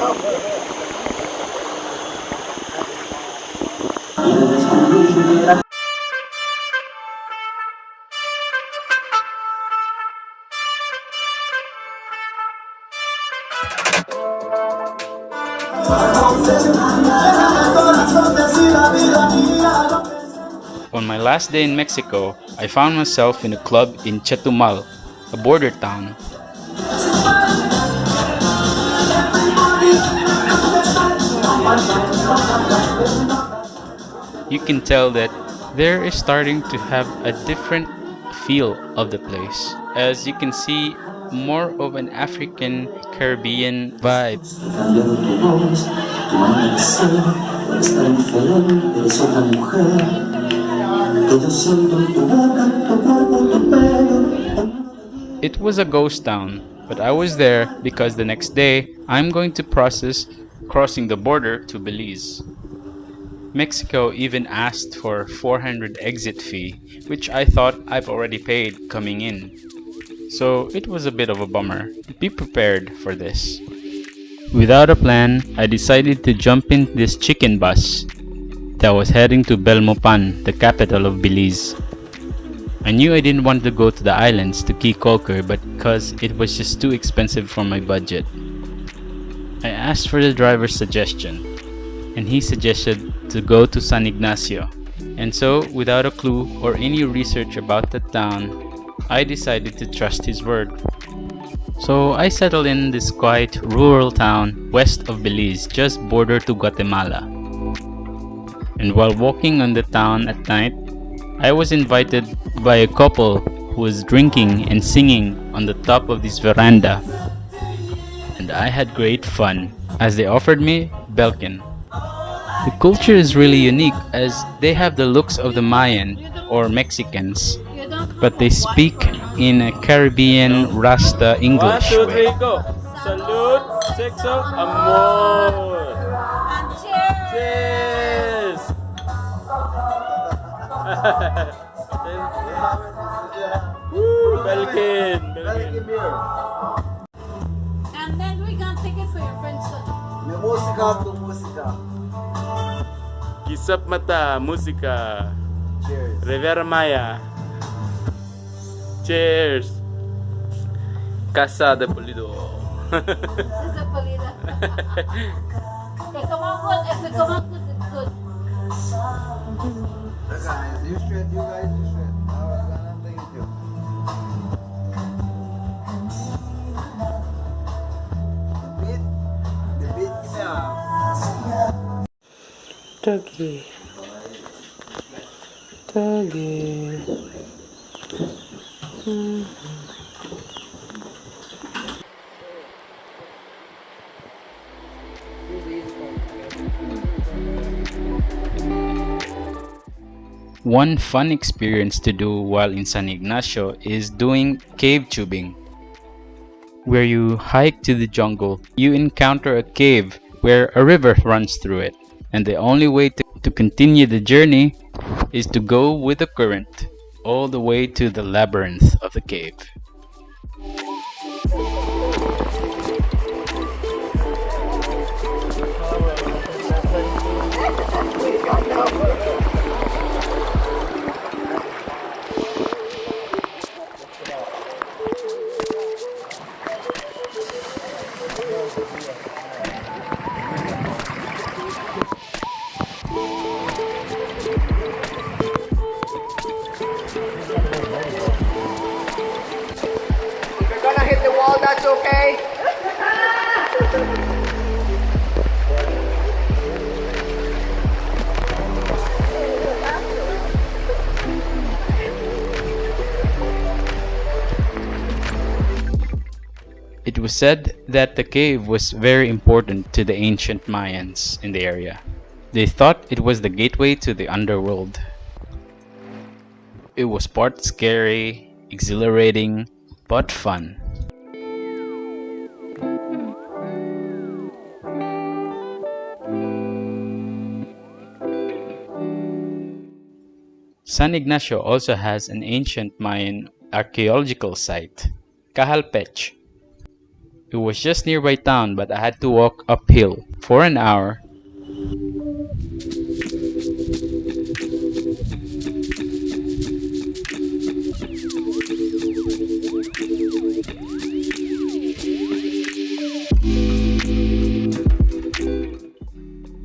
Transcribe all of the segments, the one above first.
On my last day in Mexico, I found myself in a club in Chetumal, a border town. You can tell that there is starting to have a different feel of the place. As you can see, more of an African Caribbean vibe. It was a ghost town, but I was there because the next day I'm going to process crossing the border to Belize. Mexico even asked for 400 exit fee, which I thought I've already paid coming in. So it was a bit of a bummer. Be prepared for this. Without a plan, I decided to jump in this chicken bus that was heading to Belmopan, the capital of Belize. I knew I didn't want to go to the islands to Key Colker, but because it was just too expensive for my budget. I asked for the driver's suggestion, and he suggested to go to San Ignacio. And so, without a clue or any research about the town, I decided to trust his word. So I settled in this quiet rural town west of Belize, just border to Guatemala. And while walking on the town at night, I was invited by a couple who was drinking and singing on the top of this veranda. And I had great fun as they offered me Belkin. The culture is really unique as they have the looks of the Mayan or Mexicans, but they speak in a Caribbean Rasta English way. Go. Salud, sexo, amor. Cheers. Woo, Belkin. And then we can take it for your friends. Música to música. Kisap mata, musika. Cheers. Rivera Maya. Cheers. Casa de Polido. This is a polita. Okay, come on, good. If it come on good, it's good. Guys, you straight, you guys, you straight. I'm thinking you. The beat, yeah. Doggy. Doggy. One fun experience to do while in San Ignacio is doing cave tubing, where you hike to the jungle. You encounter a cave where a river runs through it, and the only way to continue the journey is to go with the current all the way to the labyrinth of the cave. If you're gonna hit the wall, that's okay. It was said that the cave was very important to the ancient Mayans in the area. They thought it was the gateway to the underworld. It was part scary, exhilarating, but fun. San Ignacio also has an ancient Mayan archaeological site, Cajalpech. It was just nearby town, but I had to walk uphill for an hour.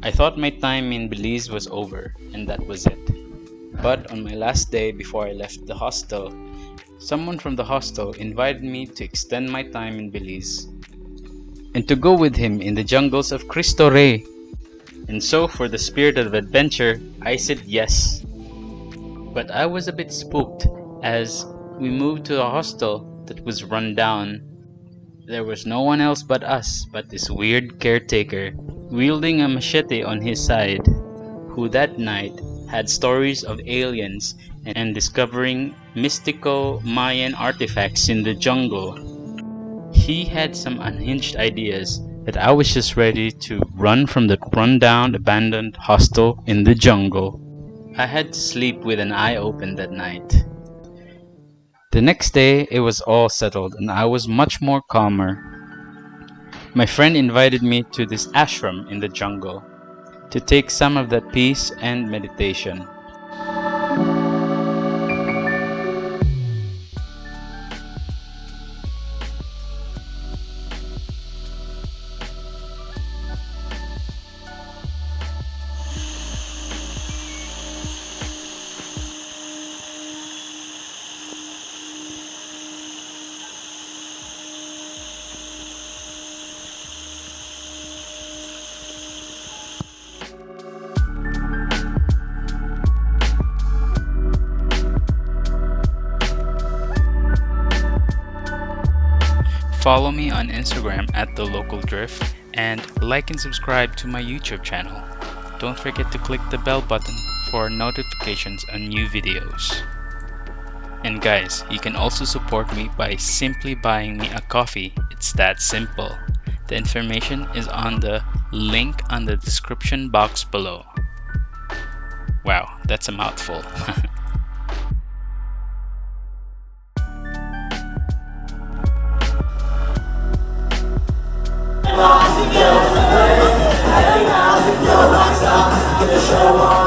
I thought my time in Belize was over, and that was it. But on my last day before I left the hostel, someone from the hostel invited me to extend my time in Belize and to go with him in the jungles of Cristo Rey. And so, for the spirit of adventure, I said yes. But I was a bit spooked as we moved to a hostel that was run down. There was no one else but us, but this weird caretaker, wielding a machete on his side, who that night had stories of aliens and discovering mystical Mayan artifacts in the jungle. He had some unhinged ideas that I was just ready to run from the rundown, abandoned hostel in the jungle. I had to sleep with an eye open that night. The next day, it was all settled and I was much more calmer. My friend invited me to this ashram in the jungle to take some of that peace and meditation. Follow me on Instagram at The Local Drift and like and subscribe to my YouTube channel. Don't forget to click the bell button for notifications on new videos. And guys, you can also support me by simply buying me a coffee. It's that simple. The information is on the link on the description box below. Wow, that's a mouthful. Get the show on.